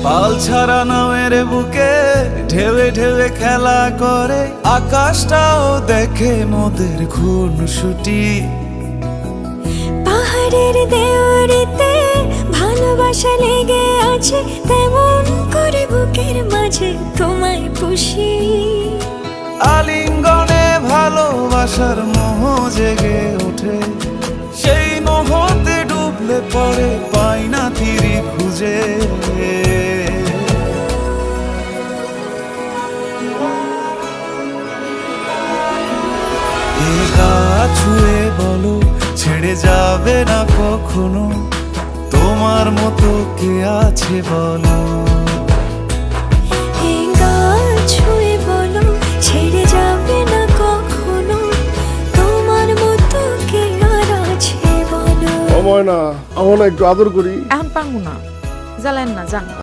পাল ছাড়া নামের বুকে ঢেউে ঢেউে খেলা করে, আকাশটাও দেখে মোদের খুনসুটি। পাহাড়ের দেওয়ারিতে ভালোবাসা লেগে আছে, তেমন করে বুকের মাঝে তোমায় পুষি। আলিঙ্গনে ভালোবাসার মোহ জেগে ওঠে, সেই মোহতে ডুবলে পরে পাই না তীরে খুঁজে। এ গা ছুঁয়ে বলো ছেড়ে যাবে না কখনো, তোমার মতো কে আছে বলো। এই গা ছুঁয়ে বলো ছেড়ে যাবে না কখনো, তোমার মতো কে আর আছে বলো। ও ময়না, আমার না একটু আদর করি। এখন পারবো না, জ্বালেন না, জান।